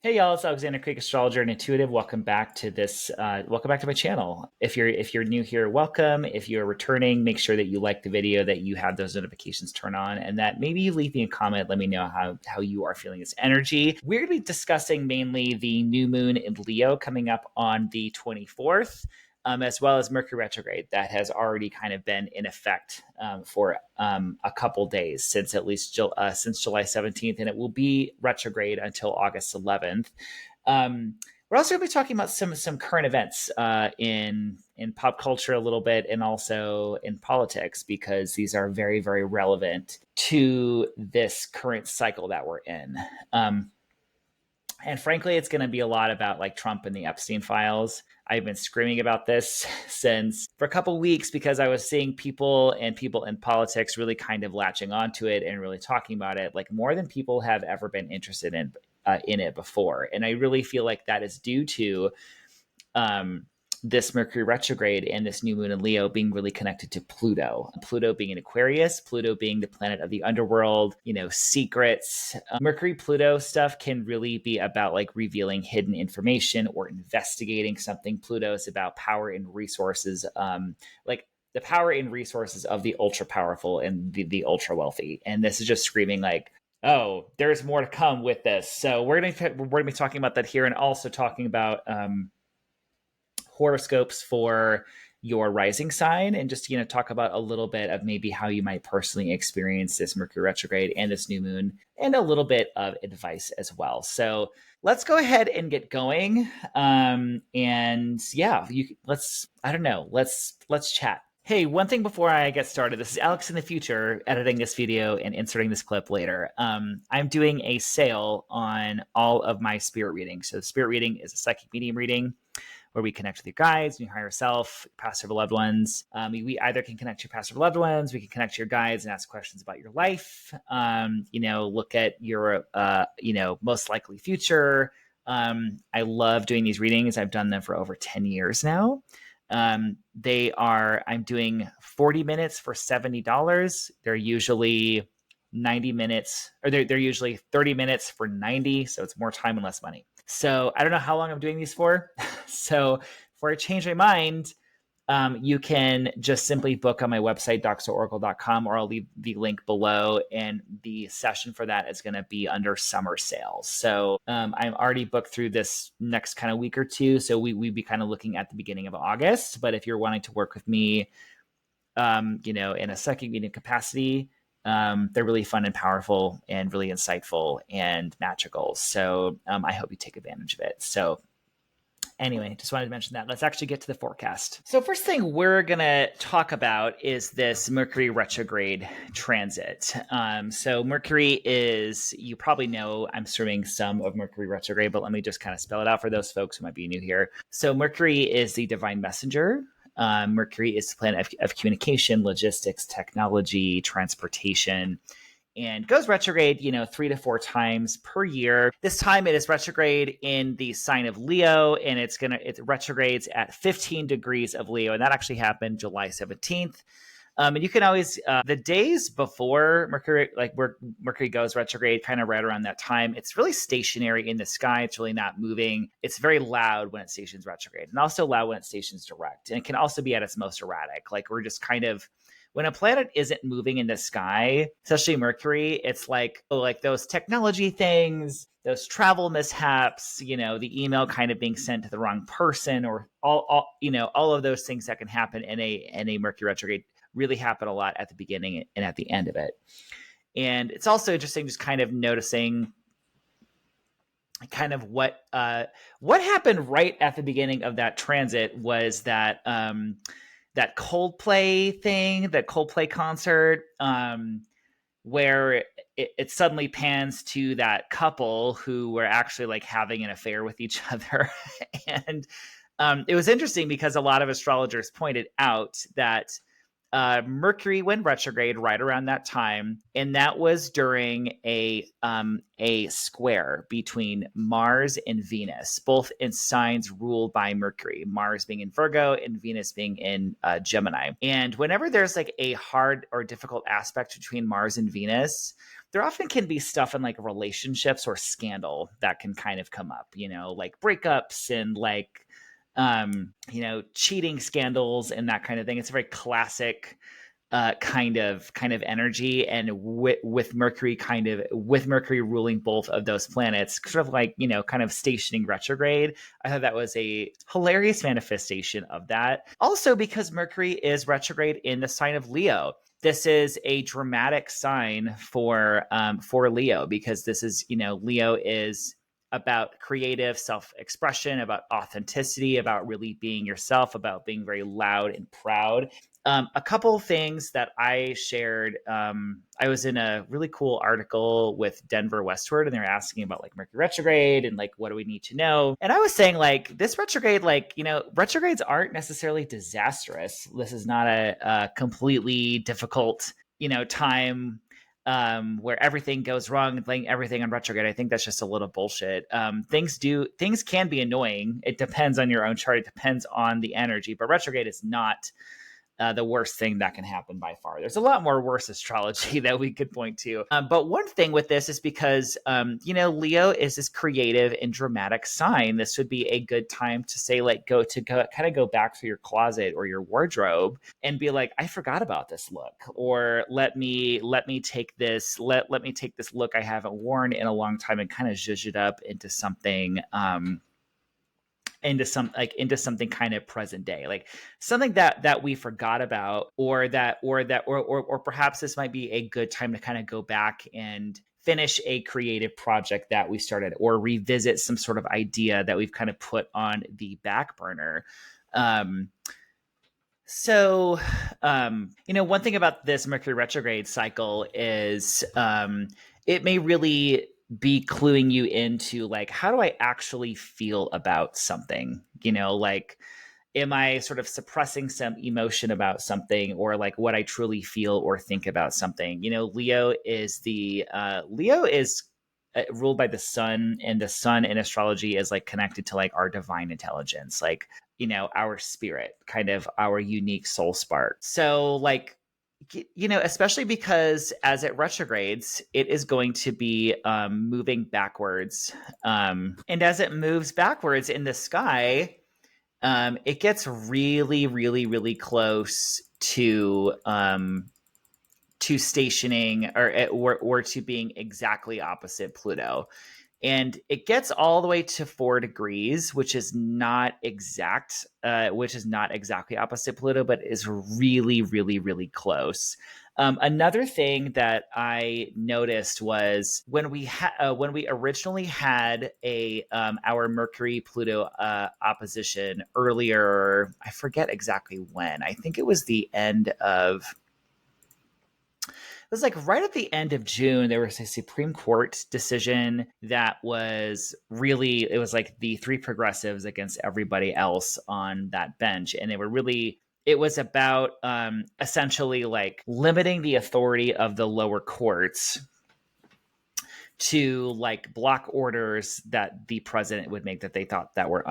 Hey y'all, it's Alexander Creek, astrologer and intuitive. Welcome back to this. Welcome back to my channel. If you're new here, welcome. If you're returning, make sure that you like the video, that you have those notifications turned on, and that maybe you leave me a comment. Let me know how you are feeling this energy. We're going to be discussing mainly the new moon in Leo coming up on the 24th. As well as Mercury retrograde that has already kind of been in effect for a couple days since at least since July 17th, and it will be retrograde until August 11th. We're also going to be talking about some current events in pop culture a little bit, and also in politics, because these are very, very relevant to this current cycle that we're in. And frankly, it's going to be a lot about like Trump and the Epstein Files. I've been screaming about this since for a couple weeks, because I was seeing people in politics really kind of latching onto it and really talking about it like more than people have ever been interested in it before. And I really feel like that is due to this Mercury retrograde and this new moon in Leo being really connected to Pluto. Pluto being in Aquarius, Pluto being the planet of the underworld, secrets. Mercury Pluto stuff can really be about like revealing hidden information or investigating something. Pluto is about power and resources, like the power and resources of the ultra powerful and the ultra wealthy. And this is just screaming like, oh, there's more to come with this. So we're gonna be talking about that here, and also talking about horoscopes for your rising sign, and just talk about a little bit of maybe how you might personally experience this Mercury retrograde and this new moon, and a little bit of advice as well. So let's go ahead and get going. And yeah, let's chat. Hey, one thing before I get started, this is Alex in the future editing this video and inserting this clip later. I'm doing a sale on all of my spirit readings. So the spirit reading is a psychic medium reading where we connect with your guides, your higher self, past or loved ones. We either can connect to your past or loved ones, we can connect to your guides and ask questions about your life, look at your, most likely future. I love doing these readings. I've done them for over 10 years now. I'm doing 40 minutes for $70. They're usually 90 minutes, or they're usually 30 minutes for 90. So it's more time and less money. So I don't know how long I'm doing these for. So before I change my mind, you can just simply book on my website, doxoracle.com, or I'll leave the link below. And the session for that is going to be under summer sales. So I'm already booked through this next kind of week or two. So we'd be kind of looking at the beginning of August. But if you're wanting to work with me, in a psychic medium capacity, they're really fun and powerful and really insightful and magical. So I hope you take advantage of it. So anyway, just wanted to mention that. Let's actually get to the forecast. So first thing we're going to talk about is this Mercury retrograde transit. So Mercury is, you probably know, I'm serving some of Mercury retrograde, but let me just kind of spell it out for those folks who might be new here. So Mercury is the divine messenger. Mercury is the planet of communication, logistics, technology, transportation, and goes retrograde, 3 to 4 times per year. This time it is retrograde in the sign of Leo, and it retrogrades at 15 degrees of Leo, and that actually happened July 17th. And you can always, the days before Mercury, like where Mercury goes retrograde, kind of right around that time, it's really stationary in the sky. It's really not moving. It's very loud when it stations retrograde, and also loud when it stations direct. And it can also be at its most erratic. Like we're just kind of, when a planet isn't moving in the sky, especially Mercury, it's like those technology things, those travel mishaps, the email kind of being sent to the wrong person, or all of those things that can happen in a Mercury retrograde really happen a lot at the beginning and at the end of it. And it's also interesting just kind of noticing kind of what happened right at the beginning of that transit was that that Coldplay thing, that Coldplay concert, where it suddenly pans to that couple who were actually like having an affair with each other. And it was interesting because a lot of astrologers pointed out that Mercury went retrograde right around that time, and that was during a square between Mars and Venus, both in signs ruled by Mercury, Mars being in Virgo and Venus being in Gemini. And whenever there's like a hard or difficult aspect between Mars and Venus, there often can be stuff in like relationships or scandal that can kind of come up, like breakups and like, cheating scandals and that kind of thing. It's a very classic kind of energy, and with Mercury ruling both of those planets, sort of like kind of stationing retrograde. I thought that was a hilarious manifestation of that. Also, because Mercury is retrograde in the sign of Leo. This is a dramatic sign for Leo, because this is Leo is about creative self-expression, about authenticity, about really being yourself, about being very loud and proud. A couple of things that I shared. I was in a really cool article with Denver Westward, and they were asking about like Mercury retrograde and like what do we need to know. And I was saying like this retrograde, like retrogrades aren't necessarily disastrous. This is not a completely difficult time where everything goes wrong and laying everything on retrograde. I think that's just a little bullshit. Things can be annoying. It depends on your own chart. It depends on the energy, but retrograde is not the worst thing that can happen by far. There's a lot more worse astrology that we could point to. But one thing with this is because, Leo is this creative and dramatic sign. This would be a good time to say, like, go kind of go back to your closet or your wardrobe and be like, I forgot about this look, or let me take this look I haven't worn in a long time and kind of zhuzh it up into something, into something kind of present day, like something that we forgot about, or perhaps this might be a good time to kind of go back and finish a creative project that we started, or revisit some sort of idea that we've kind of put on the back burner. One thing about this Mercury retrograde cycle is it may really be cluing you into like, how do I actually feel about something? Like, am I sort of suppressing some emotion about something, or like what I truly feel or think about something? Leo is ruled by the sun, and the sun in astrology is like connected to like our divine intelligence, like, our spirit, kind of our unique soul spark. So like, especially because as it retrogrades, it is going to be moving backwards. And as it moves backwards in the sky, it gets really, really, really close to stationing or to being exactly opposite Pluto. And it gets all the way to 4 degrees, which is not exactly opposite Pluto, but is really, really, really close. Another thing that I noticed was when we originally had our Mercury Pluto opposition earlier. I forget exactly when. I think it was the end of. It was like right at the end of June, there was a Supreme Court decision that was really, it was like the 3 progressives against everybody else on that bench. And it was about essentially like limiting the authority of the lower courts to like block orders that the president would make that they thought that were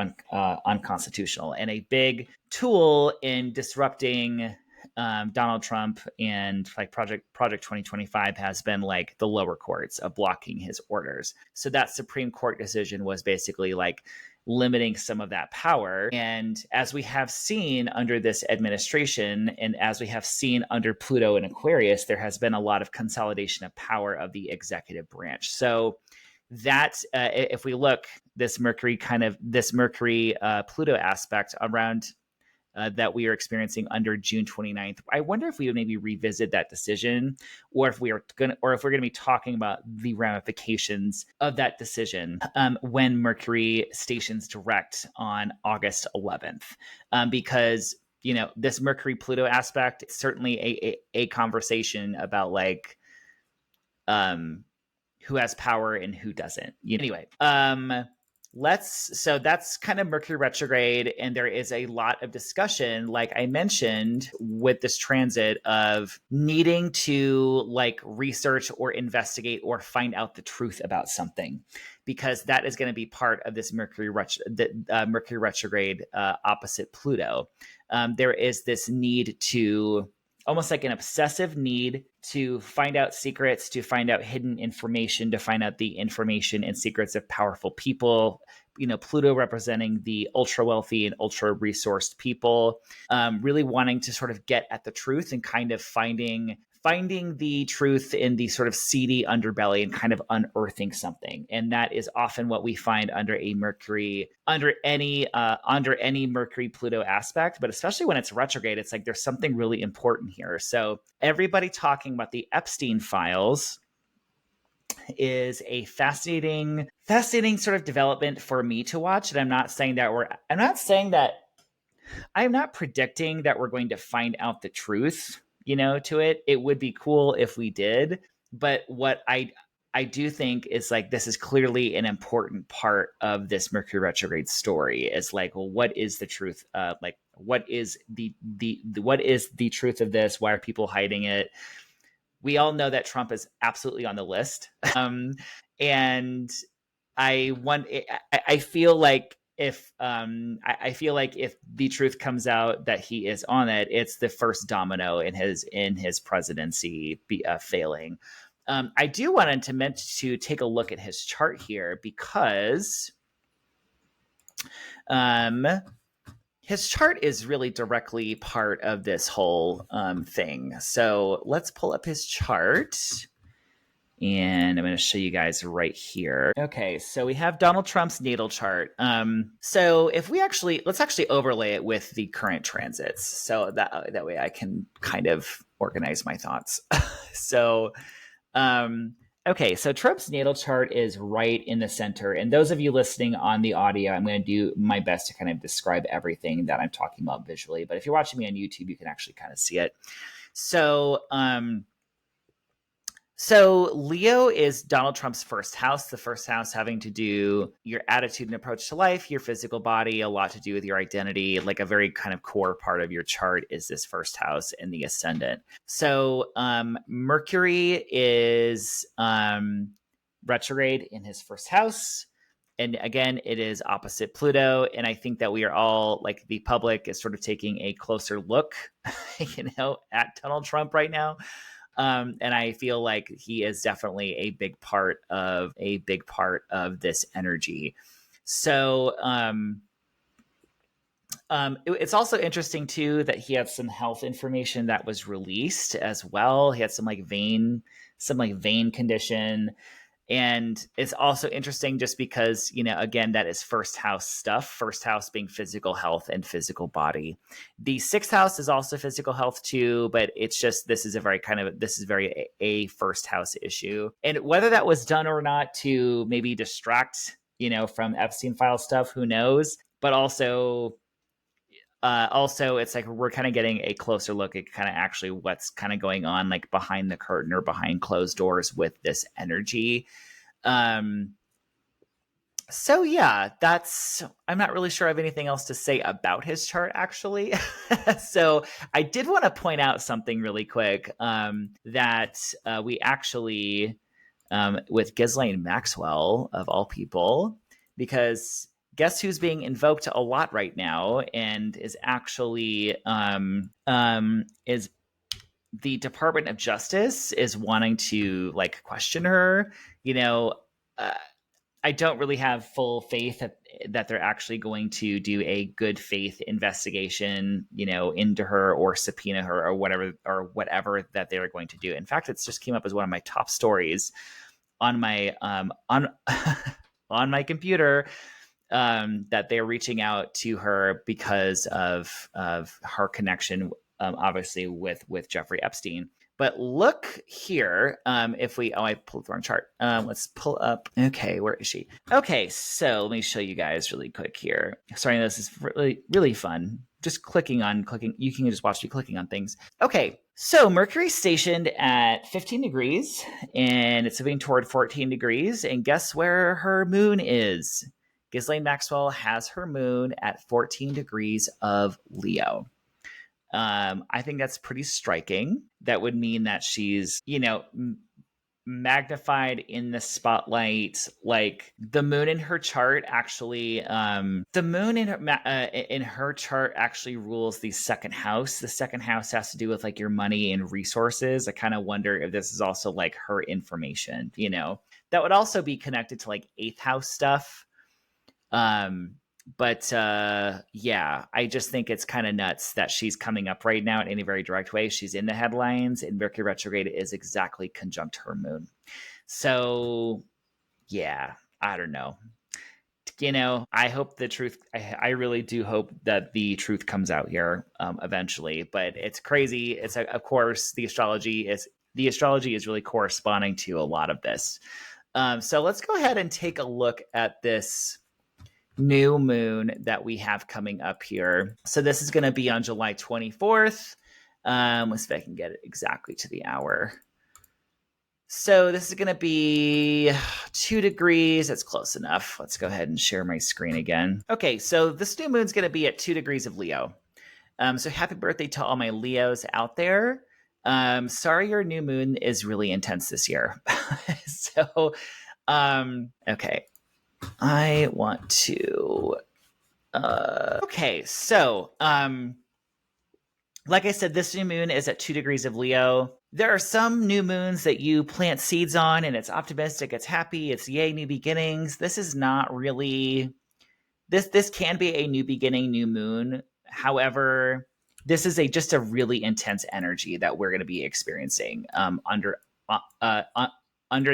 unconstitutional. And a big tool in disrupting Donald Trump and like Project 2025 has been like the lower courts of blocking his orders. So that Supreme Court decision was basically like limiting some of that power. And as we have seen under this administration, and as we have seen under Pluto and Aquarius, there has been a lot of consolidation of power of the executive branch. So that if we look, this Mercury Pluto aspect around that we are experiencing under June 29th. I wonder if we would maybe revisit that decision, or if we're going to be talking about the ramifications of that decision when Mercury stations direct on August 11th, because this Mercury Pluto aspect is certainly a conversation about like who has power and who doesn't. Anyway, so that's kind of Mercury retrograde, and there is a lot of discussion, like I mentioned, with this transit of needing to like research or investigate or find out the truth about something, because that is going to be part of this Mercury retrograde opposite Pluto. There is this need to almost like an obsessive need to find out secrets, to find out hidden information, to find out the information and secrets of powerful people. Pluto representing the ultra wealthy and ultra resourced people, really wanting to sort of get at the truth and kind of finding the truth in the sort of seedy underbelly and kind of unearthing something. And that is often what we find under any Mercury Pluto aspect, but especially when it's retrograde, it's like there's something really important here. So everybody talking about the Epstein Files is a fascinating sort of development for me to watch. And I'm not saying that I'm not predicting that we're going to find out the truth, to it. It would be cool if we did. But what I do think is like, this is clearly an important part of this Mercury retrograde story, is like, well, what is the truth? Like, what is what is the truth of this? Why are people hiding it? We all know that Trump is absolutely on the list. And I feel like if the truth comes out that he is on it, it's the first domino in his presidency failing. I do want to take a look at his chart here, because his chart is really directly part of this whole thing. So let's pull up his chart. And I'm going to show you guys right here. Okay, so we have Donald Trump's natal chart. So if let's actually overlay it with the current transits, so that way I can kind of organize my thoughts. So, okay, so Trump's natal chart is right in the center. And those of you listening on the audio, I'm going to do my best to kind of describe everything that I'm talking about visually. But if you're watching me on YouTube, you can actually kind of see it. So Leo is Donald Trump's first house, the first house having to do your attitude and approach to life, your physical body, a lot to do with your identity. Like a very kind of core part of your chart is this first house in the ascendant. So Mercury is retrograde in his first house. And again, it is opposite Pluto. And I think that we are all, like, the public is sort of taking a closer look, at Donald Trump right now. And I feel like he is definitely a big part of this energy. So it's also interesting too that he had some health information that was released as well. He had some vein condition. And it's also interesting just because, again, that is first house stuff, first house being physical health and physical body. The sixth house is also physical health too, but it's just, this is very a first house issue. And whether that was done or not to maybe distract, from Epstein Files stuff, who knows? But also it's like we're kind of getting a closer look at kind of actually what's kind of going on, like behind the curtain or behind closed doors with this energy. So yeah, I'm not really sure I have anything else to say about his chart, actually. So I did want to point out something really quick, that we actually, with Ghislaine Maxwell, of all people, because guess who's being invoked a lot right now and is actually is the Department of Justice is wanting to question her. I don't really have full faith that they're actually going to do a good faith investigation, into her or subpoena her or whatever that they are going to do. In fact, it's just came up as one of my top stories on my on my computer, that they're reaching out to her because of her connection, obviously with Jeffrey Epstein. But look here, I pulled the wrong chart. Let's pull up. Okay, where is she? Okay, so let me show you guys really quick here. Sorry, this is really, really fun. Just clicking. You can just watch me clicking on things. Okay, so Mercury's stationed at 15 degrees, and it's moving toward 14 degrees. And guess where her moon is? Ghislaine Maxwell has her moon at 14 degrees of Leo. I think that's pretty striking. That would mean that she's, magnified in the spotlight. Like the moon in her chart actually, the moon in her chart actually rules the second house. The second house has to do with like your money and resources. I kind of wonder if this is also like her information, you know, that would also be connected to like eighth house stuff. But yeah, I just think it's kind of nuts that she's coming up right now in any very direct way. She's in the headlines, and Mercury retrograde is exactly conjunct her moon. So yeah, I don't know. You know, I hope the truth. I really do hope that the truth comes out here eventually. But it's crazy. It's of course the astrology is really corresponding to a lot of this. So let's go ahead and take a look at this new moon that we have coming up here. So this is going to be on July 24th. Let's see if I can get it exactly to the hour. So this is going to be 2 degrees. That's close enough. Let's go ahead and share my screen again. Okay, so this new moon's going to be at 2 degrees of Leo. So happy birthday to all my Leos out there. Sorry your new moon is really intense this year. So, okay. I want to okay, so like I said, this new moon is at 2 degrees of Leo. There are some new moons that you plant seeds on and it's optimistic, it's happy, it's yay, new beginnings. This is not really this can be a new beginning, new moon. However, this is just a really intense energy that we're going to be experiencing under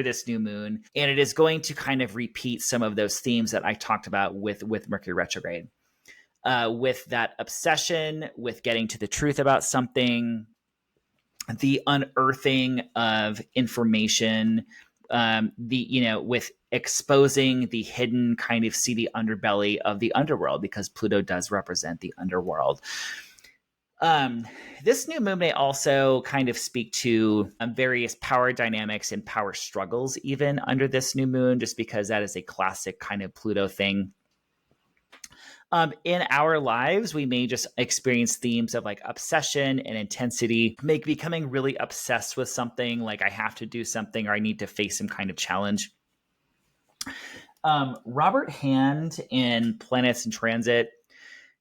this new moon, and it is going to kind of repeat some of those themes that I talked about with Mercury retrograde, with that obsession with getting to the truth about something, the unearthing of information, with exposing the hidden kind of seedy underbelly of the underworld, because Pluto does represent the underworld. This new moon may also kind of speak to various power dynamics and power struggles even under this new moon, just because that is a classic kind of Pluto thing. In our lives, we may just experience themes of like obsession and intensity, becoming really obsessed with something, like I have to do something or I need to face some kind of challenge. Robert Hand in Planets in Transit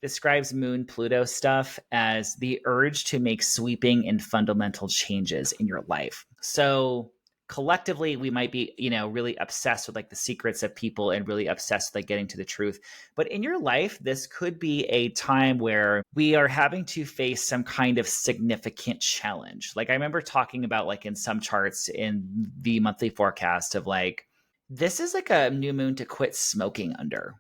describes Moon Pluto stuff as the urge to make sweeping and fundamental changes in your life. So collectively, we might be, really obsessed with like the secrets of people and really obsessed with like getting to the truth. But in your life, this could be a time where we are having to face some kind of significant challenge. Like I remember talking about like in some charts in the monthly forecast of like, this is like a new moon to quit smoking under,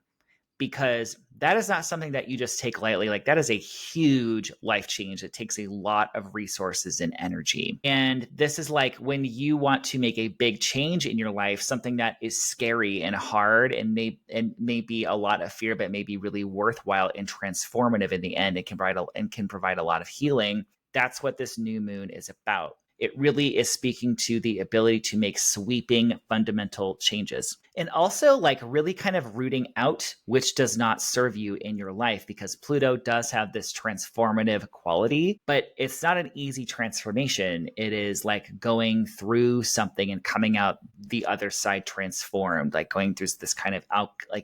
because that is not something that you just take lightly. Like that is a huge life change. It takes a lot of resources and energy. And this is like when you want to make a big change in your life, something that is scary and hard and may be a lot of fear, but may be really worthwhile and transformative in the end. It can provide a lot of healing. That's what this new moon is about. It really is speaking to the ability to make sweeping fundamental changes, and also like really kind of rooting out which does not serve you in your life, because Pluto does have this transformative quality, but it's not an easy transformation. It is like going through something and coming out the other side transformed, like going through this kind of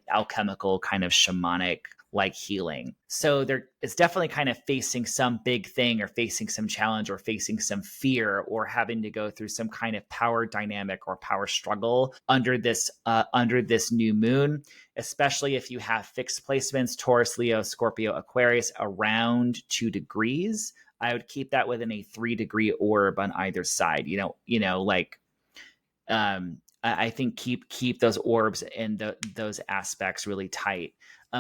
alchemical kind of shamanic like healing. So there is definitely kind of facing some big thing or facing some challenge or facing some fear or having to go through some kind of power dynamic or power struggle under this new moon, especially if you have fixed placements, Taurus, Leo, Scorpio, Aquarius around 2 degrees. I would keep that within a 3-degree orb on either side. I think keep those orbs and those aspects really tight.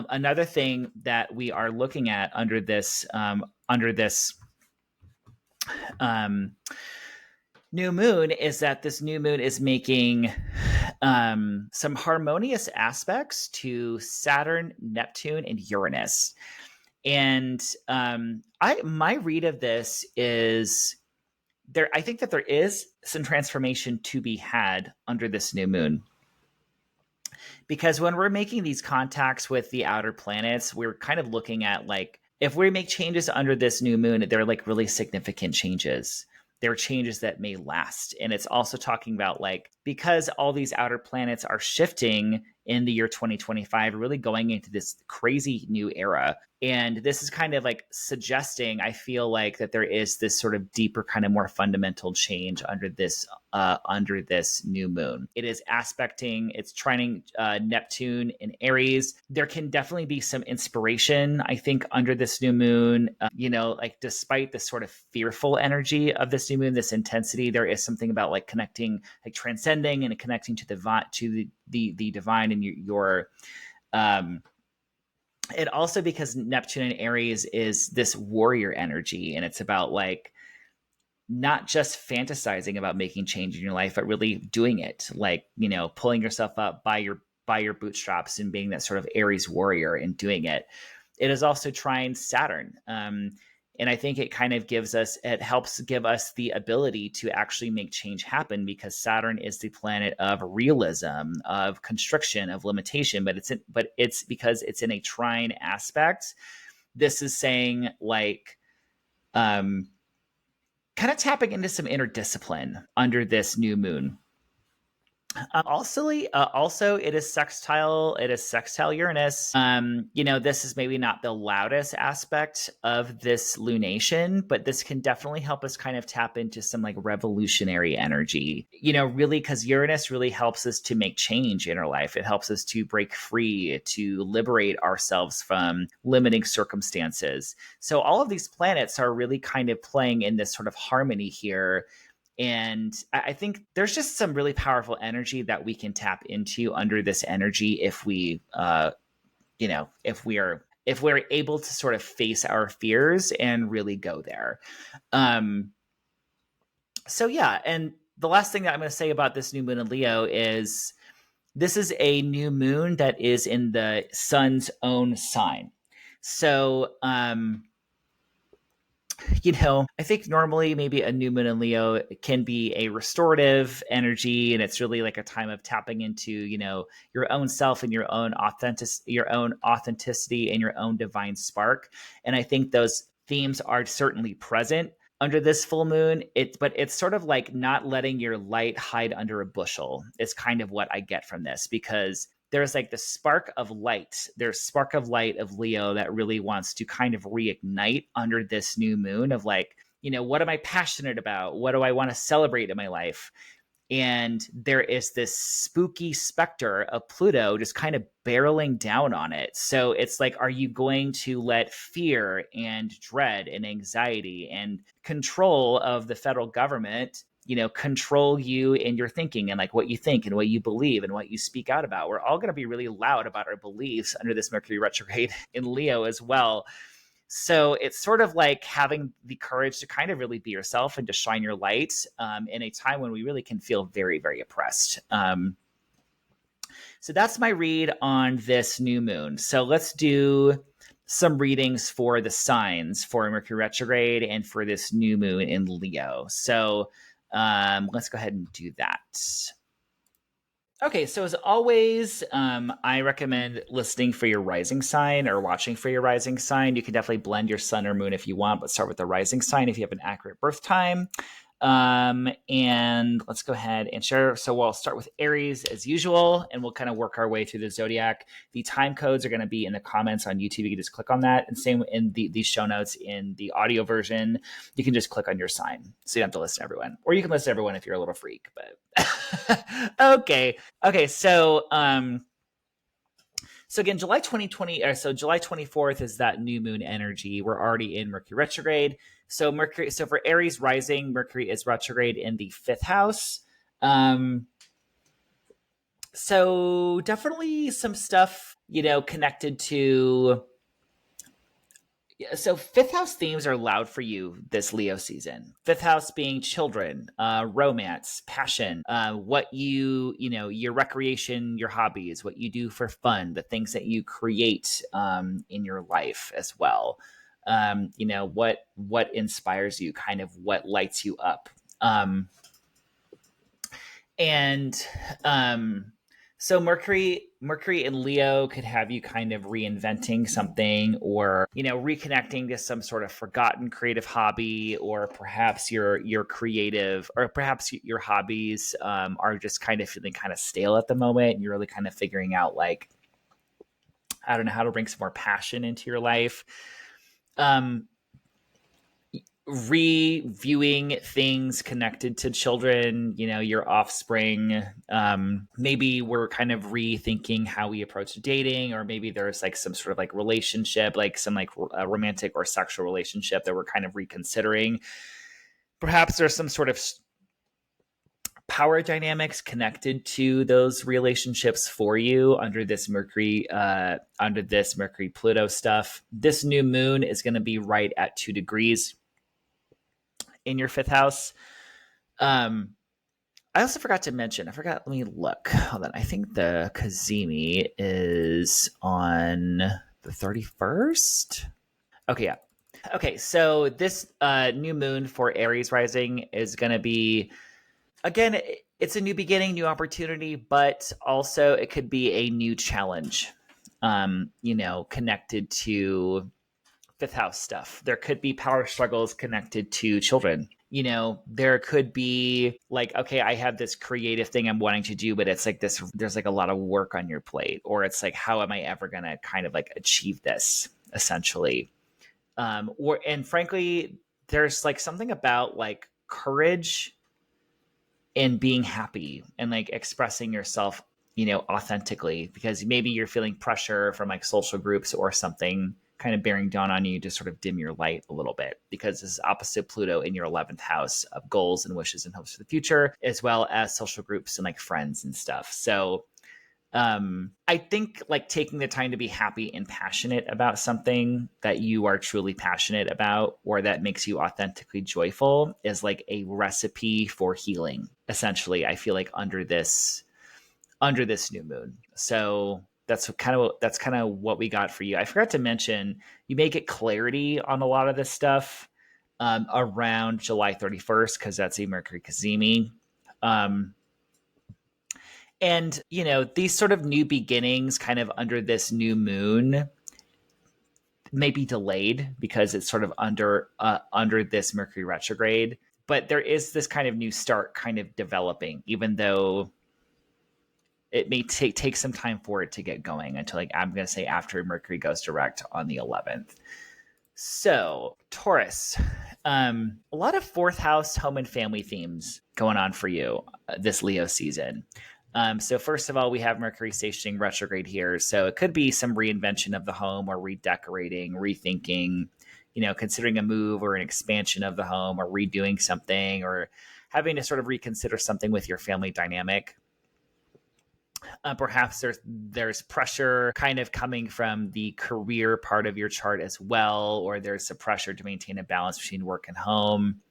Another thing that we are looking at under this new moon is that this new moon is making some harmonious aspects to Saturn, Neptune, and Uranus. And my read of this is there. I think that there is some transformation to be had under this new moon, because when we're making these contacts with the outer planets, we're kind of looking at like, if we make changes under this new moon, they're like really significant changes. they're changes that may last. And it's also talking about like, because all these outer planets are shifting in the year 2025, really going into this crazy new era. And this is kind of like suggesting, I feel like, that there is this sort of deeper, kind of more fundamental change under this new moon. It is aspecting, it's trining Neptune in Aries. There can definitely be some inspiration, I think, under this new moon. Like despite the sort of fearful energy of this new moon, this intensity, there is something about like connecting, like transcending and connecting to the divine and your and also because Neptune in Aries is this warrior energy, and it's about like not just fantasizing about making change in your life, but really doing it, like, pulling yourself up by your bootstraps and being that sort of Aries warrior and doing it. It is also trying Saturn. And I think it kind of helps give us the ability to actually make change happen, because Saturn is the planet of realism, of constriction, of limitation, but it's because it's in a trine aspect. This is saying like, kind of tapping into some inner discipline under this new moon. Also, it is sextile. It is sextile Uranus. This is maybe not the loudest aspect of this lunation, but this can definitely help us kind of tap into some like revolutionary energy. Really, because Uranus really helps us to make change in our life. It helps us to break free, to liberate ourselves from limiting circumstances. So all of these planets are really kind of playing in this sort of harmony here. And I think there's just some really powerful energy that we can tap into under this energy if we, if we're able to sort of face our fears and really go there. So yeah, and the last thing that I'm going to say about this new moon in Leo is this is a new moon that is in the sun's own sign. So, I think normally maybe a new moon in Leo can be a restorative energy, and it's really like a time of tapping into, your own self and your own authenticity and your own divine spark. And I think those themes are certainly present under this full moon. But it's sort of like not letting your light hide under a bushel is kind of what I get from this, because there's like the spark of light. There's spark of light of Leo that really wants to kind of reignite under this new moon of like, what am I passionate about? What do I want to celebrate in my life? And there is this spooky specter of Pluto just kind of barreling down on it. So it's like, are you going to let fear and dread and anxiety and control of the federal government control you in your thinking and like what you think and what you believe and what you speak out about? We're all going to be really loud about our beliefs under this Mercury retrograde in Leo as well. So it's sort of like having the courage to kind of really be yourself and to shine your light in a time when we really can feel very, very oppressed. So that's my read on this new moon. So let's do some readings for the signs for Mercury retrograde and for this new moon in Leo. So let's go ahead and do that. Okay, so as always, I recommend listening for your rising sign or watching for your rising sign. You can definitely blend your sun or moon if you want, but start with the rising sign if you have an accurate birth time. And let's go ahead and share. So we'll start with Aries as usual, and we'll kind of work our way through the zodiac. The time codes are going to be in the comments on YouTube. You can just click on that, and same in the show notes in the audio version. You can just click on your sign, so you don't have to listen to everyone, or you can listen to everyone if you're a little freak. But okay. So again, July 24th is that new moon energy. We're already in Mercury retrograde. So for Aries rising, Mercury is retrograde in the 5th house. So definitely some stuff, connected to. So 5th house themes are loud for you this Leo season. 5th house being children, romance, passion, what your recreation, your hobbies, what you do for fun, the things that you create in your life as well. What inspires you, kind of what lights you up. So Mercury in Leo could have you kind of reinventing something, or, reconnecting to some sort of forgotten creative hobby, or perhaps your creative, or perhaps your hobbies are just kind of feeling kind of stale at the moment. And you're really kind of figuring out, like, I don't know, how to bring some more passion into your life. Um, Reviewing things connected to children, your offspring. Maybe we're kind of rethinking how we approach dating, or maybe there's like some sort of like relationship, like some like romantic or sexual relationship that we're kind of reconsidering. Perhaps there's some sort of power dynamics connected to those relationships for you under this Mercury Pluto stuff. This new moon is going to be right at 2 degrees in your fifth house. I also forgot to mention, let me look. Hold on. I think the Kazemi is on the 31st. Okay, yeah. Okay, so this new moon for Aries rising is going to be, again, it's a new beginning, new opportunity, but also it could be a new challenge, connected to fifth house stuff. There could be power struggles connected to children. There could be like, okay, I have this creative thing I'm wanting to do, but it's like there's like a lot of work on your plate, or it's like, how am I ever going to kind of like achieve this, essentially? And frankly, there's like something about like courage and being happy and like expressing yourself, authentically, because maybe you're feeling pressure from like social groups or something kind of bearing down on you to sort of dim your light a little bit, because this is opposite Pluto in your 11th house of goals and wishes and hopes for the future, as well as social groups and like friends and stuff. So I think like taking the time to be happy and passionate about something that you are truly passionate about, or that makes you authentically joyful, is like a recipe for healing, essentially. I feel like under this new moon. So that's kind of what we got for you. I forgot to mention, you may get clarity on a lot of this stuff around July 31st, because that's a Mercury Kazemi. And, these sort of new beginnings kind of under this new moon may be delayed because it's sort of under this Mercury retrograde. But there is this kind of new start kind of developing, even though it may take some time for it to get going, until, like, I'm going to say after Mercury goes direct on the 11th. So, Taurus, a lot of fourth house home and family themes going on for you this Leo season. So first of all, we have Mercury stationing retrograde here. So it could be some reinvention of the home, or redecorating, rethinking, considering a move or an expansion of the home, or redoing something, or having to sort of reconsider something with your family dynamic. Perhaps there's pressure kind of coming from the career part of your chart as well, or there's a pressure to maintain a balance between work and home.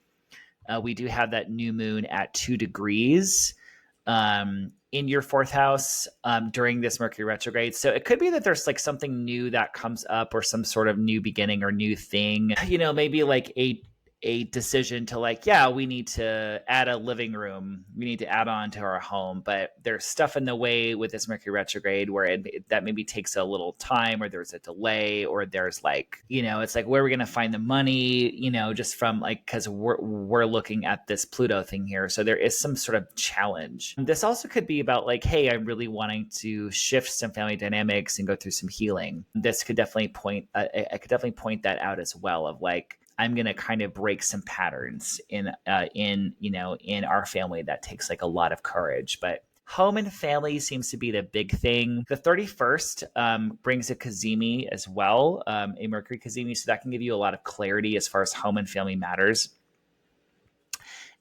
We do have that new moon at 2 degrees in your fourth house during this Mercury retrograde. So it could be that there's like something new that comes up, or some sort of new beginning or new thing, maybe like a decision to, like, yeah, we need to add a living room, we need to add on to our home, but there's stuff in the way with this Mercury retrograde where that maybe takes a little time, or there's a delay, or there's like, it's like, where are we going to find the money, just from like, because we're looking at this Pluto thing here. So there is some sort of challenge. This also could be about like, hey, I'm really wanting to shift some family dynamics and go through some healing. This could definitely point that out as well, of like, I'm going to kind of break some patterns in our family that takes like a lot of courage. But home and family seems to be the big thing. The 31st brings a Kazemi as well, a Mercury Kazemi. So that can give you a lot of clarity as far as home and family matters.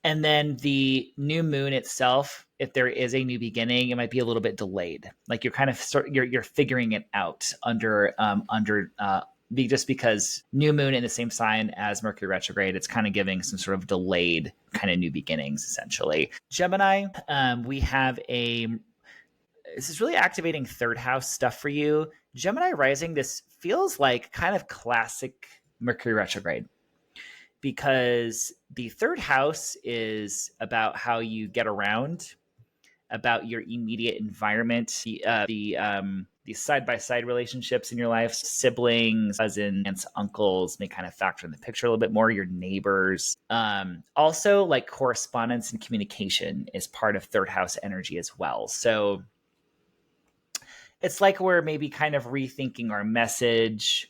And then the new moon itself, if there is a new beginning, it might be a little bit delayed. Like you're kind of you're figuring it out just because new moon in the same sign as Mercury retrograde, it's kind of giving some sort of delayed kind of new beginnings, essentially. Gemini, we have this is really activating third house stuff for you. Gemini rising, this feels like kind of classic Mercury retrograde, because the third house is about how you get around. about your immediate environment, the side-by-side relationships in your life, siblings, cousins, aunts, uncles may kind of factor in the picture a little bit more, your neighbors. Also, like correspondence and communication is part of third house energy as well. So it's like we're maybe kind of rethinking our message.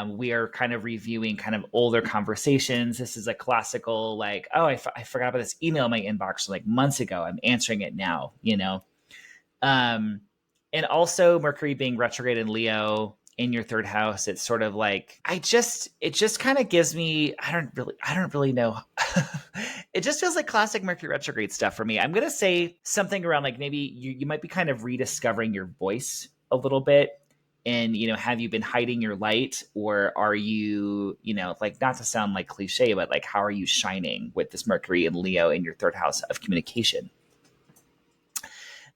We are kind of reviewing kind of older conversations. This is a classical, like, oh, I forgot about this email in my inbox like months ago. I'm answering it now, you know? And also Mercury being retrograde in Leo in your third house, it's sort of like, it just kind of gives me, I don't really know. It just feels like classic Mercury retrograde stuff for me. I'm going to say something around like maybe you might be kind of rediscovering your voice a little bit. And, you know, have you been hiding your light, or are you, you know, like, not to sound like cliche, but like, how are you shining with this Mercury and Leo in your third house of communication?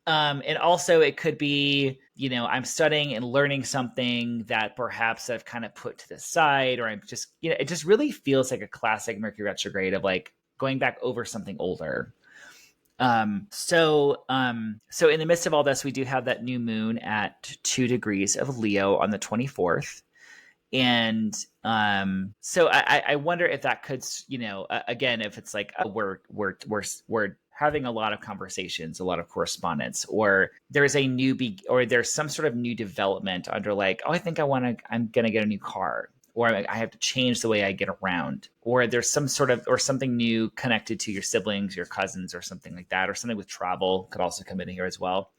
And also it could be, you know, I'm studying and learning something that perhaps I've kind of put to the side, or I'm just, you know, it just really feels like a classic Mercury retrograde of like going back over something older. So in the midst of all this, we do have that new moon at 2 degrees of Leo on the 24th. And so I wonder if that could, you know, again, if it's like, oh, we're having a lot of conversations, a lot of correspondence, or there's a or there's some sort of new development under like, oh, I think I'm gonna get a new car, or I have to change the way I get around, or there's some sort of, or something new connected to your siblings, your cousins, or something like that, or something with travel could also come in here as well.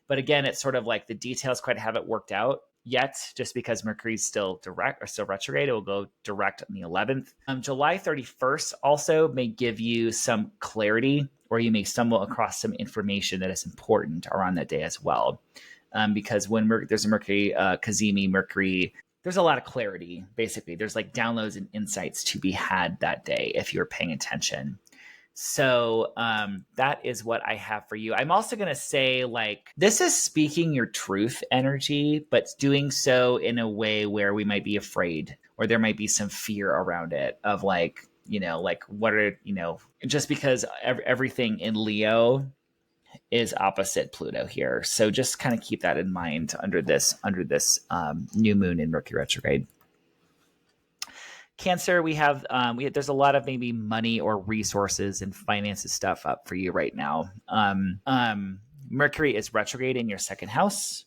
But again, it's sort of like the details quite haven't worked out yet, just because Mercury's still retrograde. It will go direct on the 11th. July 31st also may give you some clarity, or you may stumble across some information that is important around that day as well. Because when there's a Mercury, Cazimi Mercury, there's a lot of clarity. Basically, there's like downloads and insights to be had that day if you're paying attention. So that is what I have for you. I'm also going to say, like, this is speaking your truth energy, but doing so in a way where we might be afraid, or there might be some fear around it of like, you know, like what are, you know, just because everything in Leo is opposite Pluto here. So just kind of keep that in mind under this new moon in Mercury retrograde. Cancer, we have there's a lot of maybe money or resources and finances stuff up for you right now. Mercury is retrograde in your second house.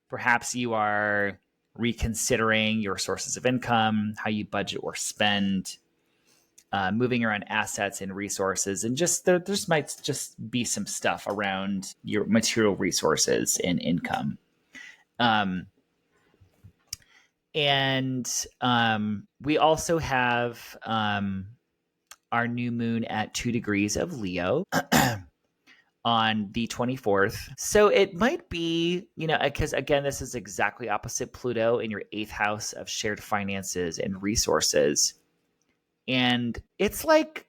Perhaps you are reconsidering your sources of income, how you budget or spend, moving around assets and resources, and just there might just be some stuff around your material resources and income. And we also have our new moon at 2 degrees of Leo on the 24th. So it might be, you know, because again, this is exactly opposite Pluto in your 8th house of shared finances and resources. And it's like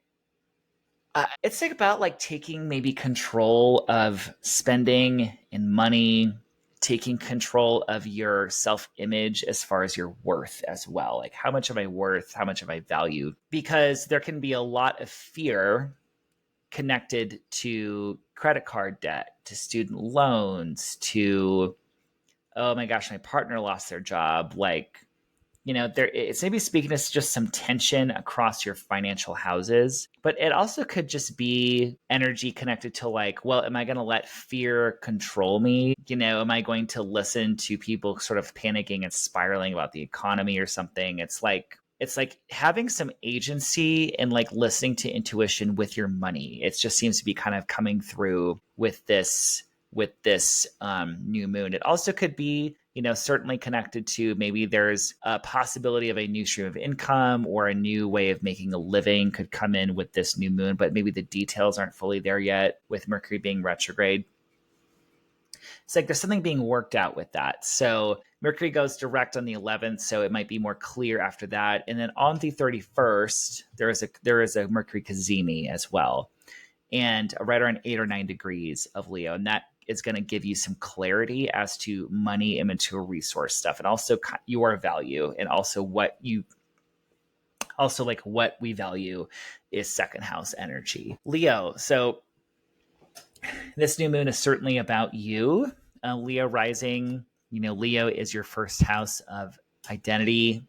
about like taking maybe control of spending and money, taking control of your self-image as far as your worth as well. Like, how much am I worth? How much am I valued? Because there can be a lot of fear connected to credit card debt, to student loans, to, oh my gosh, my partner lost their job. Like, you know, it's maybe speaking to just some tension across your financial houses, but it also could just be energy connected to like, well, am I going to let fear control me? You know, am I going to listen to people sort of panicking and spiraling about the economy or something? It's like having some agency and like listening to intuition with your money. It just seems to be kind of coming through with this new moon. It also could be, you know, certainly connected to maybe there's a possibility of a new stream of income or a new way of making a living could come in with this new moon, but maybe the details aren't fully there yet with Mercury being retrograde. It's like there's something being worked out with that. So Mercury goes direct on the 11th, so it might be more clear after that. And then on the 31st, there is a Mercury Cazimi as well, and right around 8 or 9 degrees of Leo, and that is going to give you some clarity as to money and material resource stuff, and also your value, and also what we value is second house energy. Leo. So This new moon is certainly about you. Leo rising, Leo is your first house of identity,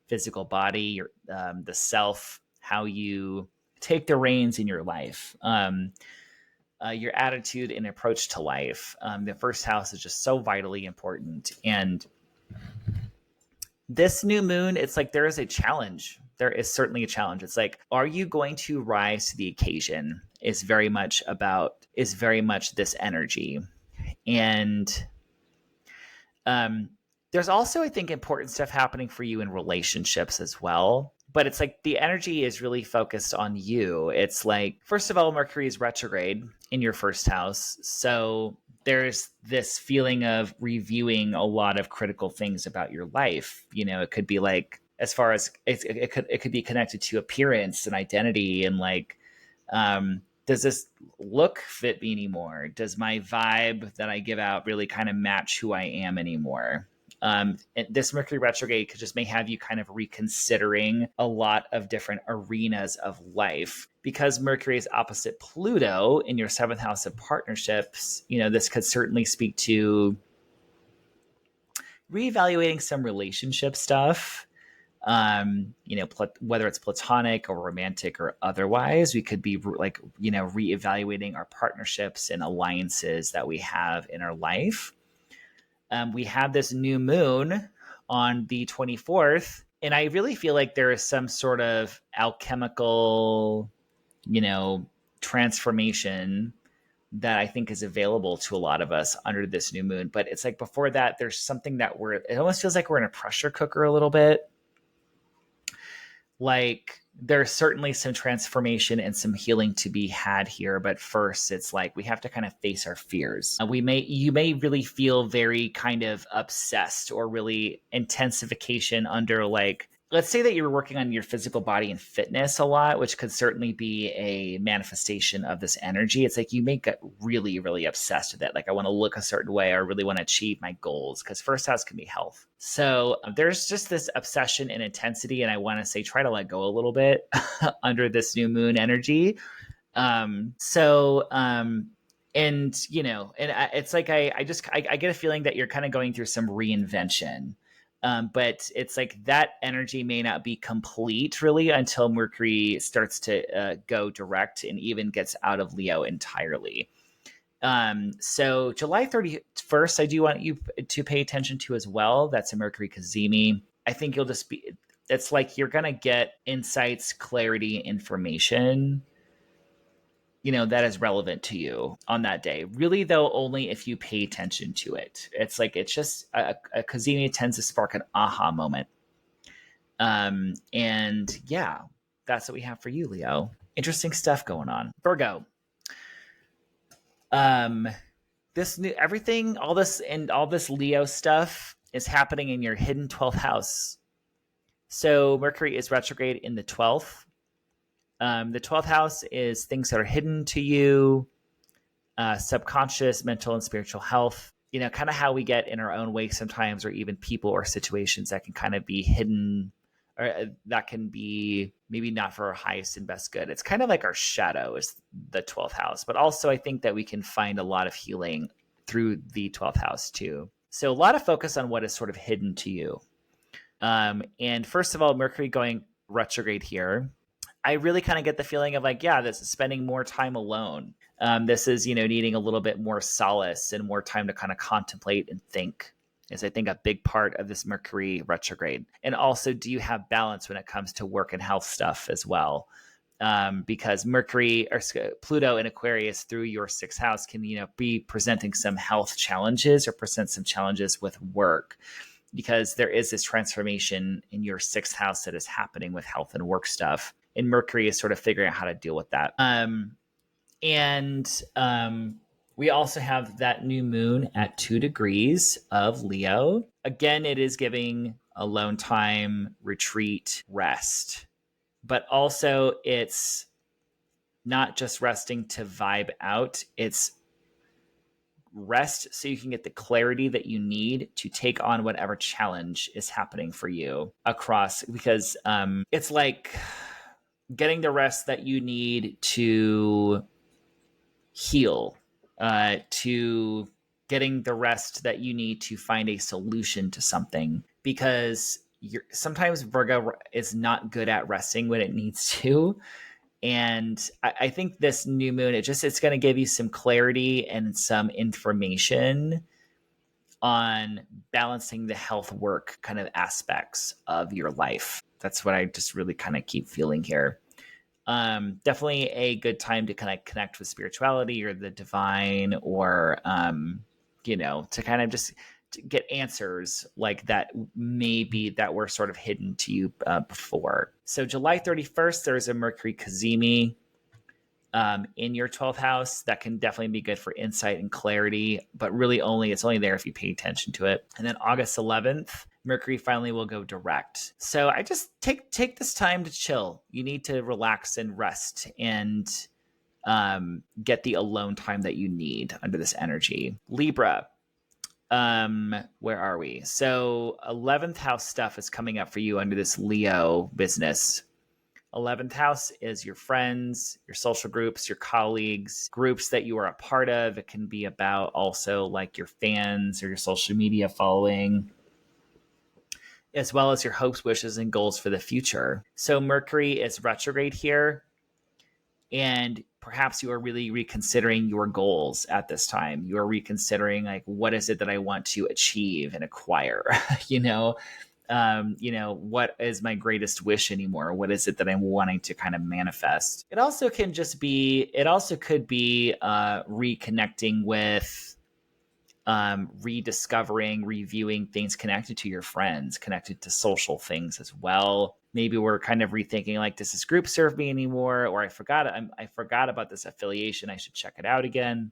physical body, the self, how you take the reins in your life, your attitude and approach to life. The first house is just so vitally important. And this new moon, it's like there is a challenge. There is certainly a challenge. It's like, are you going to rise to the occasion? Is very much this energy. And there's also, I think, important stuff happening for you in relationships as well. But it's like the energy is really focused on you. It's like, first of all, Mercury is retrograde in your first house. So there's this feeling of reviewing a lot of critical things about your life. It could be like, as far as it could be connected to appearance and identity, and like, does this look fit me anymore? Does my vibe that I give out really kind of match who I am anymore? This Mercury retrograde may have you kind of reconsidering a lot of different arenas of life, because Mercury is opposite Pluto in your seventh house of partnerships. This could certainly speak to reevaluating some relationship stuff. Whether it's platonic or romantic or otherwise, we could be like, reevaluating our partnerships and alliances that we have in our life. We have this new moon on the 24th, and I really feel like there is some sort of alchemical, transformation that I think is available to a lot of us under this new moon. But it's like, before that, there's something that it almost feels like we're in a pressure cooker a little bit. Like, there's certainly some transformation and some healing to be had here, but first it's like we have to kind of face our fears. You may really feel very kind of obsessed, or really intensification under, like, let's say that you're working on your physical body and fitness a lot, which could certainly be a manifestation of this energy. It's like you may get really, really obsessed with it. Like, I want to look a certain way, or really want to achieve my goals, because first house can be health. So there's just this obsession and intensity. And I want to say, try to let go a little bit under this new moon energy. It's like, I get a feeling that you're kind of going through some reinvention. But it's like that energy may not be complete really until Mercury starts to go direct and even gets out of Leo entirely. So July 31st, I do want you to pay attention to as well. That's a Mercury Cazimi. I think it's like you're going to get insights, clarity, information, that is relevant to you on that day. Really, though, only if you pay attention to it. It's like, it's just a Cazimi tends to spark an aha moment. And yeah, that's what we have for you, Leo. Interesting stuff going on. Virgo. All this Leo stuff is happening in your hidden 12th house. So Mercury is retrograde in the 12th. The 12th house is things that are hidden to you, subconscious, mental, and spiritual health. Kind of how we get in our own way sometimes, or even people or situations that can kind of be hidden, or that can be maybe not for our highest and best good. It's kind of like our shadow is the 12th house. But also, I think that we can find a lot of healing through the 12th house too. So a lot of focus on what is sort of hidden to you. And first of all, Mercury going retrograde here, I really kind of get the feeling of like, yeah, this is spending more time alone. This is, needing a little bit more solace and more time to kind of contemplate and think, is I think a big part of this Mercury retrograde. And also, do you have balance when it comes to work and health stuff as well? Because Mercury or Pluto in Aquarius through your sixth house can, be presenting some health challenges or present some challenges with work, because there is this transformation in your sixth house that is happening with health and work stuff. And Mercury is sort of figuring out how to deal with that. We also have that new moon at 2 degrees of Leo. Again, it is giving alone time, retreat, rest. But also, it's not just resting to vibe out. It's rest so you can get the clarity that you need to take on whatever challenge is happening for you across. Because it's like getting the rest that you need to heal to getting the rest that you need to find a solution to something, because sometimes Virgo is not good at resting when it needs to. And I think this new moon, it's going to give you some clarity and some information on balancing the health work kind of aspects of your life. That's what I just really kind of keep feeling here. Definitely a good time to kind of connect with spirituality or the divine, or to kind of just to get answers like that maybe that were sort of hidden to you before. So July 31st, there's a Mercury Cazimi in your 12th house that can definitely be good for insight and clarity, but really it's only there if you pay attention to it. And then August 11th, Mercury finally will go direct. So I just take this time to chill. You need to relax and rest and get the alone time that you need under this energy. Libra, where are we? So 11th house stuff is coming up for you under this Leo business. 11th house is your friends, your social groups, your colleagues, groups that you are a part of. It can be about also like your fans or your social media following, as well as your hopes, wishes, and goals for the future. So Mercury is retrograde here, and perhaps you are really reconsidering your goals at this time. You are reconsidering, like, what is it that I want to achieve and acquire? What is my greatest wish anymore? What is it that I'm wanting to kind of manifest? It also could be reconnecting with, rediscovering, reviewing things connected to your friends, connected to social things as well. Maybe we're kind of rethinking, like, does this group serve me anymore? Or I forgot about this affiliation. I should check it out again.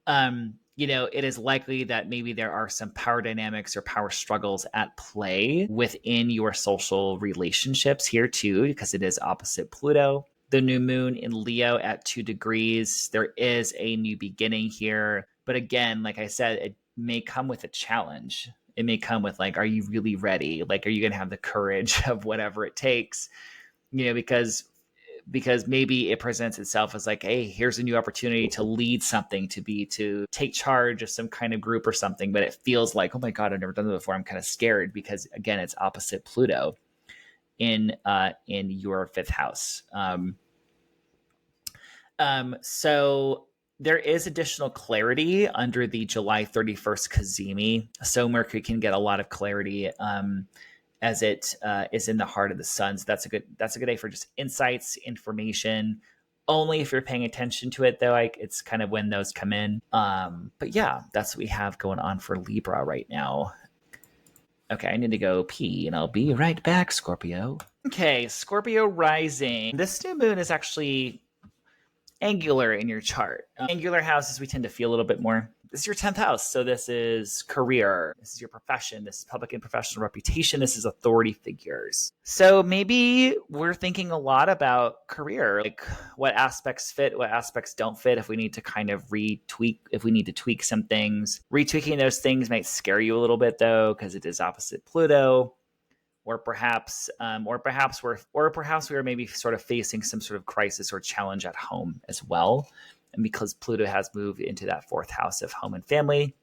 It is likely that maybe there are some power dynamics or power struggles at play within your social relationships here too, because it is opposite Pluto. The new moon in Leo at 2 degrees. There is a new beginning here. But again, like I said, it may come with a challenge. It may come with, like, are you really ready? Like, are you going to have the courage of whatever it takes? Because maybe it presents itself as like, hey, here's a new opportunity to lead something, to take charge of some kind of group or something. But it feels like, oh my God, I've never done that before. I'm kind of scared because, again, it's opposite Pluto in your 5th house. So there is additional clarity under the July 31st Cazimi. So Mercury can get a lot of clarity as it is in the heart of the sun. So that's a good day for just insights, information. Only if you're paying attention to it, though. It's kind of when those come in. But yeah, that's what we have going on for Libra right now. Okay, I need to go pee, and I'll be right back, Scorpio. Okay, Scorpio rising. This new moon is actually angular in your chart. Angular houses we tend to feel a little bit more. This is your 10th house. So this is career. This is your profession. This is public and professional reputation. This is authority figures. So maybe we're thinking a lot about career, like what aspects fit, what aspects don't fit. If we need to kind of if we need to tweak some things. Retweaking those things might scare you a little bit though, because it is opposite Pluto. Or perhaps we're maybe sort of facing some sort of crisis or challenge at home as well. And because Pluto has moved into that 4th house of home and family.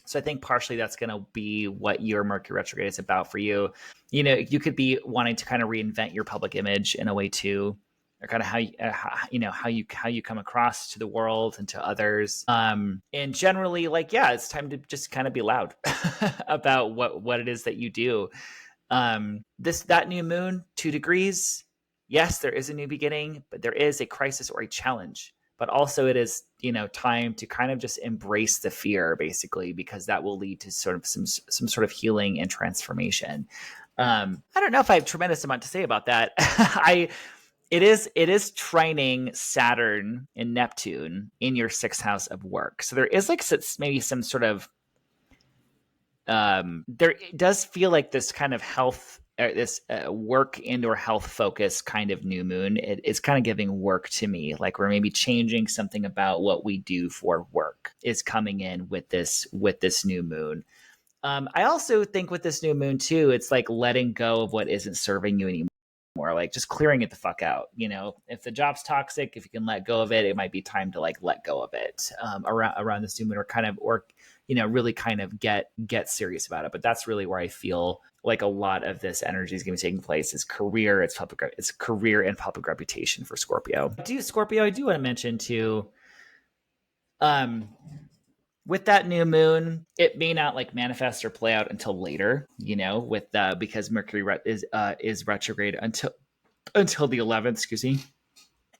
So I think partially that's going to be what your Mercury retrograde is about for you. You could be wanting to kind of reinvent your public image in a way too, or kind of how you come across to the world and to others. And generally, it's time to just kind of be loud about what it is that you do. That new moon, 2 degrees. Yes, there is a new beginning, but there is a crisis or a challenge. But also it is, time to kind of just embrace the fear, basically, because that will lead to sort of some sort of healing and transformation. I don't know if I have a tremendous amount to say about that. It is trining Saturn and Neptune in your 6th house of work. So there is maybe some sort of there does feel like this kind of health, this work and or health focus kind of new moon. It's kind of giving work to me, like we're maybe changing something about what we do for work is coming in with this new moon. I also think with this new moon too, it's like letting go of what isn't serving you anymore. like just clearing it the fuck out. If the job's toxic, if you can let go of it, it might be time to like let go of it around this new moon, or really kind of get serious about it. But that's really where I feel like a lot of this energy is going to be taking place is career. It's career and public reputation for Scorpio. Scorpio, I do want to mention too, with that new moon, it may not like manifest or play out until later, because Mercury is retrograde until the 11th, excuse me.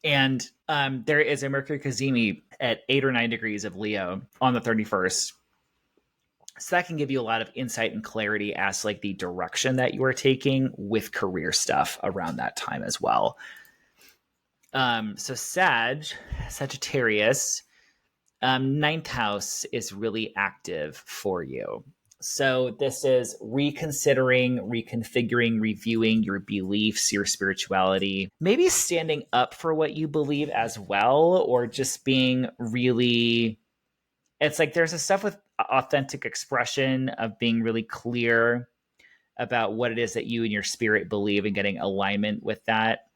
And there is a Mercury cazimi at 8 or 9 degrees of Leo on the 31st. So that can give you a lot of insight and clarity as like the direction that you are taking with career stuff around that time as well. So Sagittarius, ninth house is really active for you. So this is reconsidering, reconfiguring, reviewing your beliefs, your spirituality, maybe standing up for what you believe as well, or just being really, it's like there's a stuff with authentic expression of being really clear about what it is that you and your spirit believe and getting alignment with that.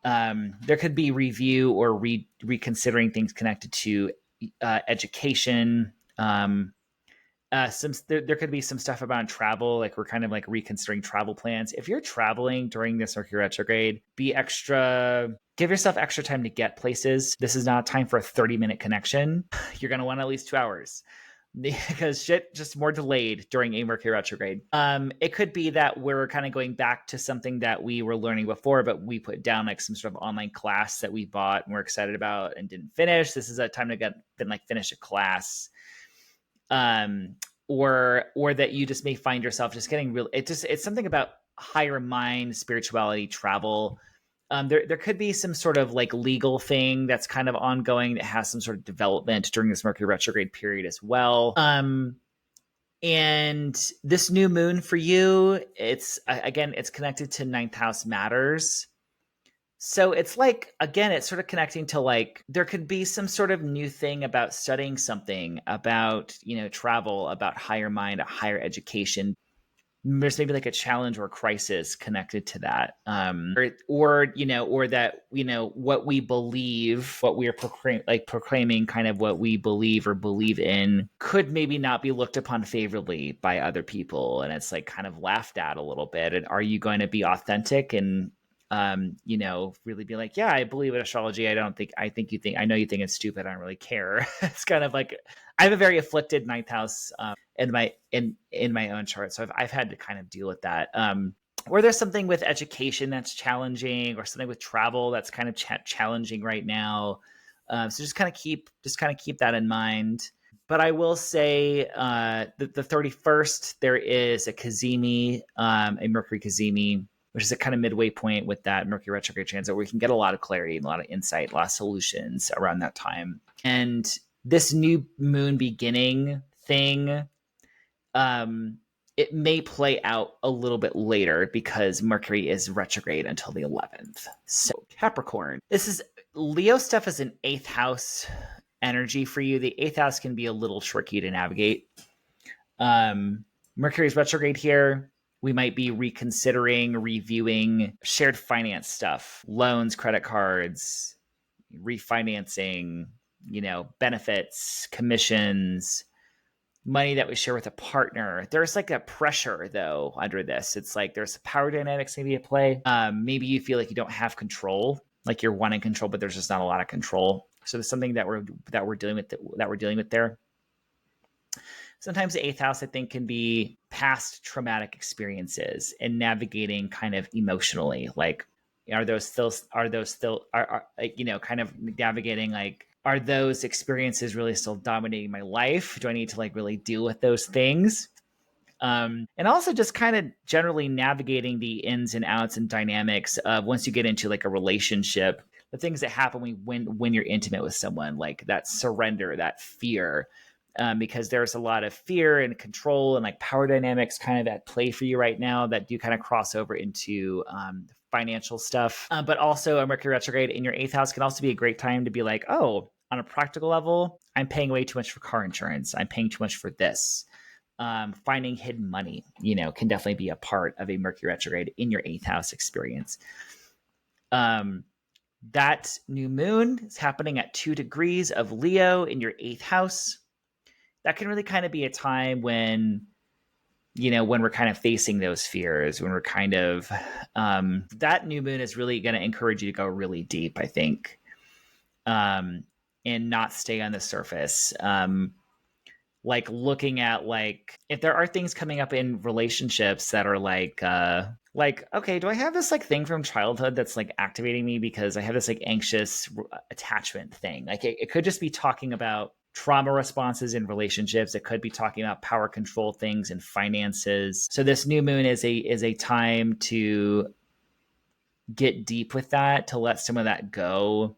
There could be review or reconsidering things connected to education. There could be some stuff about travel, like we're kind of like reconsidering travel plans. If you're traveling during this Mercury retrograde, give yourself extra time to get places. This is not time for a 30-minute connection. You're going to want at least 2 hours because shit just more delayed during a Mercury retrograde. It could be that we're kind of going back to something that we were learning before, but we put down like some sort of online class that we bought and we're excited about and didn't finish. This is a time to finish a class. Or that you just may find yourself just getting real. It's something about higher mind, spirituality, travel. There could be some sort of like legal thing that's kind of ongoing that has some sort of development during this Mercury retrograde period as well. And this new moon for you, it's connected to ninth house matters. So it's like, again, it's sort of connecting to like, there could be some sort of new thing about studying something, about, travel, about higher mind, a higher education. There's maybe like a challenge or a crisis connected to that. Or that, what we believe, what we are proclaiming kind of what we believe or believe in could maybe not be looked upon favorably by other people. And it's like kind of laughed at a little bit. And are you going to be authentic and, really be like, yeah, I believe in astrology. I know you think it's stupid. I don't really care. It's kind of like, I have a very afflicted ninth house in my own chart. So I've had to kind of deal with that. Or there's something with education that's challenging, or something with travel that's kind of challenging right now. So just kind of keep that in mind. But I will say the 31st, there is a cazimi, a Mercury cazimi, which is a kind of midway point with that Mercury retrograde transit, where we can get a lot of clarity and a lot of insight, a lot of solutions around that time. And this new moon beginning thing, it may play out a little bit later because Mercury is retrograde until the 11th. So Capricorn, Leo stuff is an 8th house energy for you. The 8th house can be a little tricky to navigate. Mercury is retrograde here. We might be reconsidering, reviewing shared finance stuff, loans, credit cards, refinancing, benefits, commissions, money that we share with a partner. There's like a pressure though under this. It's like there's power dynamics maybe at play. Maybe you feel like you don't have control, like you're wanting control, but there's just not a lot of control. So there's something that we're dealing with there. Sometimes the 8th house, I think, can be past traumatic experiences and navigating kind of emotionally. Like, are those still kind of navigating, like, are those experiences really still dominating my life? Do I need to like really deal with those things? And also just kind of generally navigating the ins and outs and dynamics of once you get into like a relationship, the things that happen when you're intimate with someone, like that surrender, that fear. Because there's a lot of fear and control and like power dynamics kind of at play for you right now that do kind of cross over into financial stuff. But also a Mercury retrograde in your 8th house can also be a great time to be like, oh, on a practical level, I'm paying way too much for car insurance. I'm paying too much for this. Finding hidden money, can definitely be a part of a Mercury retrograde in your 8th house experience. That new moon is happening at 2 degrees of Leo in your 8th house. That can really kind of be a time when, when we're kind of facing those fears, when we're kind of, that new moon is really going to encourage you to go really deep, I think, and not stay on the surface. Like looking at if there are things coming up in relationships that are okay, do I have this thing from childhood that's activating me because I have this anxious attachment thing? It could just be talking about trauma responses in relationships. It could be talking about power control things and finances. So this new moon is a time to get deep with that, to let some of that go.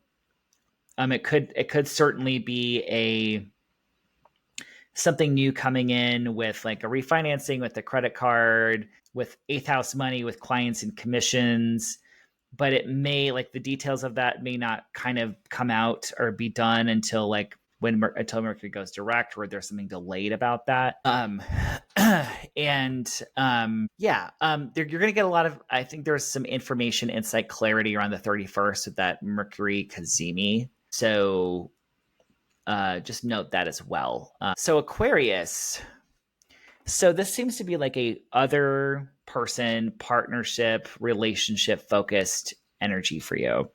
It could certainly be something new coming in with a refinancing with the credit card, with 8th house money, with clients and commissions. But it may the details of that may not kind of come out or be done until until Mercury goes direct, or there's something delayed about that. You're going to get a lot of, I think there's some information, insight, clarity around the 31st with that Mercury Cazimi. So just note that as well. So Aquarius. So this seems to be a other person, partnership, relationship focused energy for you.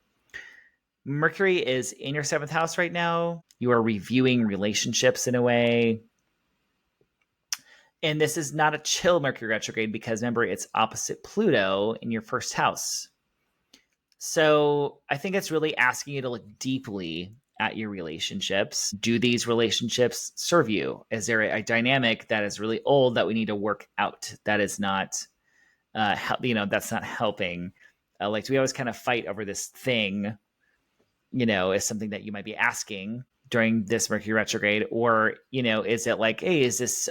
Mercury is in your 7th house right now. You are reviewing relationships in a way. And this is not a chill Mercury retrograde because remember, it's opposite Pluto in your 1st house. So I think it's really asking you to look deeply at your relationships. Do these relationships serve you? Is there a dynamic that is really old that we need to work out that is not, that's not helping? Do we always kind of fight over this thing, is something that you might be asking during this Mercury retrograde? Or, is it hey, is this,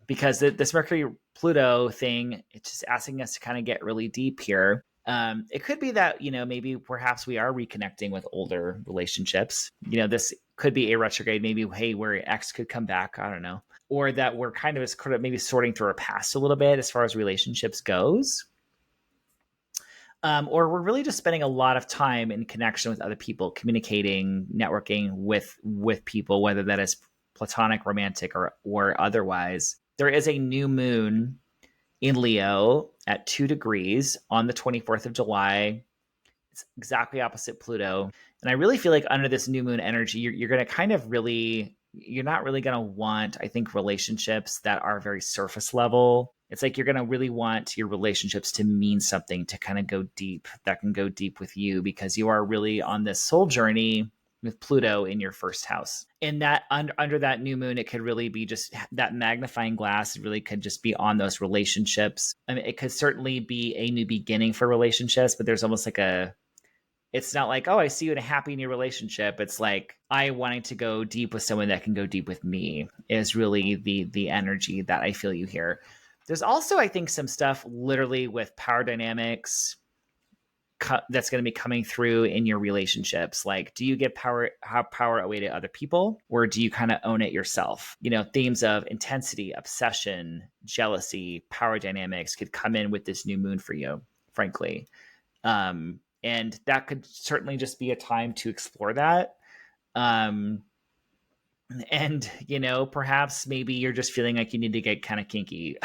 because this Mercury Pluto thing, it's just asking us to kind of get really deep here. It could be that, maybe perhaps we are reconnecting with older relationships. This could be a retrograde, maybe, hey, where your ex could come back. I don't know. Or that we're kind of maybe sorting through our past a little bit as far as relationships goes. Or we're really just spending a lot of time in connection with other people, communicating, networking with people, whether that is platonic, romantic, or otherwise. There is a new moon in Leo at 2 degrees on the 24th of July. It's exactly opposite Pluto. And I really feel under this new moon energy, you're going to kind of you're not really going to want, I think, relationships that are very surface level. It's you're going to really want your relationships to mean something, to kind of go deep, that can go deep with you, because you are really on this soul journey with Pluto in your 1st house. And that under that new moon, it could really be just that magnifying glass. It really could just be on those relationships. I mean, it could certainly be a new beginning for relationships, but there's almost it's not oh, I see you in a happy new relationship. It's I wanting to go deep with someone that can go deep with me is really the energy that I feel you here. There's also, I think, some stuff literally with power dynamics that's going to be coming through in your relationships. Do you give power away to other people, or do you kind of own it yourself? Themes of intensity, obsession, jealousy, power dynamics could come in with this new moon for you, frankly. And that could certainly just be a time to explore that. And, perhaps maybe you're just feeling you need to get kind of kinky,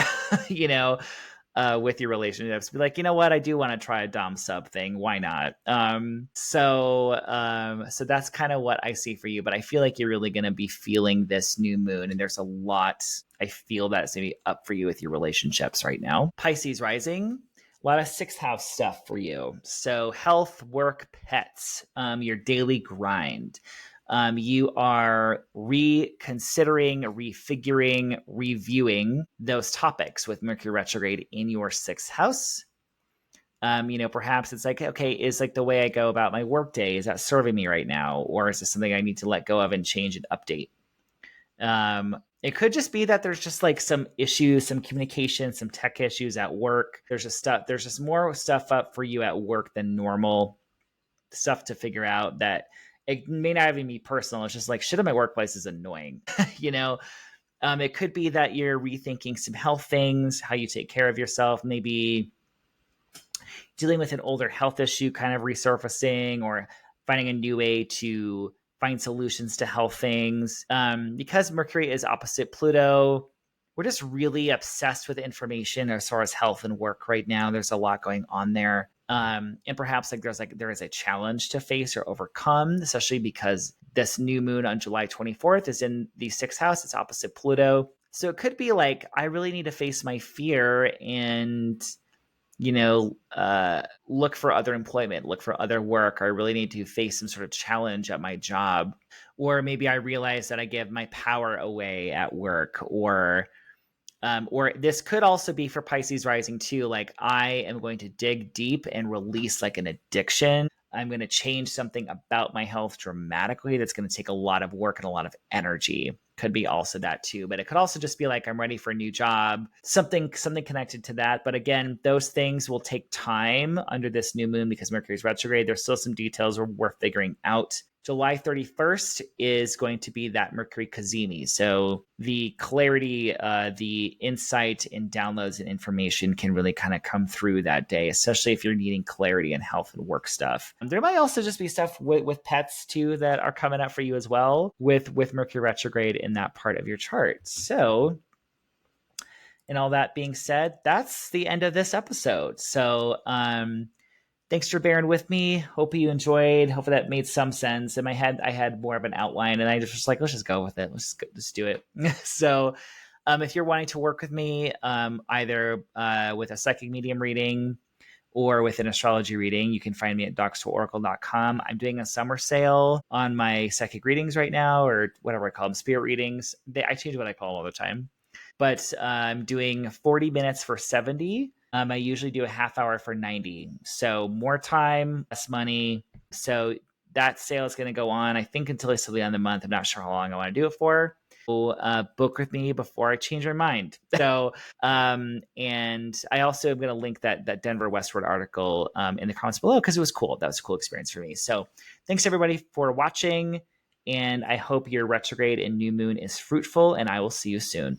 with your relationships. Be you know what? I do want to try a dom sub thing. Why not? So that's kind of what I see for you. But I feel you're really going to be feeling this new moon. And there's a lot, I feel, that's going to be up for you with your relationships right now. Pisces rising. A lot of 6th house stuff for you. So health, work, pets, your daily grind. You are reconsidering, refiguring, reviewing those topics with Mercury retrograde in your 6th house. Perhaps it's okay, is the way I go about my work day, is that serving me right now? Or is this something I need to let go of and change and update? It could just be that there's just some issues, some communication, some tech issues at work. There's just more stuff up for you at work than normal, stuff to figure out that it may not even be personal. It's just shit in my workplace is annoying. It could be that you're rethinking some health things, how you take care of yourself. Maybe dealing with an older health issue kind of resurfacing, or finding a new way to find solutions to health things. Because Mercury is opposite Pluto, we're just really obsessed with information as far as health and work right now. There's a lot going on there. And perhaps there is a challenge to face or overcome, especially because this new moon on July 24th is in the sixth house. It's opposite Pluto. So it could be like, I really need to face my fear and, look for other employment, look for other work. I really need to face some sort of challenge at my job. Or maybe I realize that I give my power away at work, or this could also be for Pisces rising too. Like, I am going to dig deep and release like an addiction. I'm going to change something about my health dramatically. That's going to take a lot of work and a lot of energy. Could be also that too, but it could also just be like, I'm ready for a new job, something connected to that. But again, those things will take time under this new moon because Mercury's retrograde. There's still some details worth figuring out. July 31st is going to be that Mercury Cazimi. So the clarity, the insight and downloads and information can really kind of come through that day, especially if you're needing clarity in health and work stuff. There might also just be stuff with pets too that are coming up for you as well with Mercury retrograde in that part of your chart. So, and all that being said, that's the end of this episode. So, thanks for bearing with me. Hope you enjoyed. Hopefully that made some sense. In my head, I had more of an outline, and I just like, let's just go with it. Let's do it. So if you're wanting to work with me, either with a psychic medium reading or with an astrology reading, you can find me at docs2oracle.com. I'm doing a summer sale on my psychic readings right now, or whatever I call them, spirit readings. I change what I call them all the time. But I'm doing 40 minutes for 70. I usually do a half hour for 90. So more time, less money. So that sale is going to go on, I think, until it's till the end of the month. I'm not sure how long I want to do it for. So book with me before I change my mind. So, and I also am going to link that Denver Westward article in the comments below because it was cool. That was a cool experience for me. So thanks everybody for watching. And I hope your retrograde and new moon is fruitful, and I will see you soon.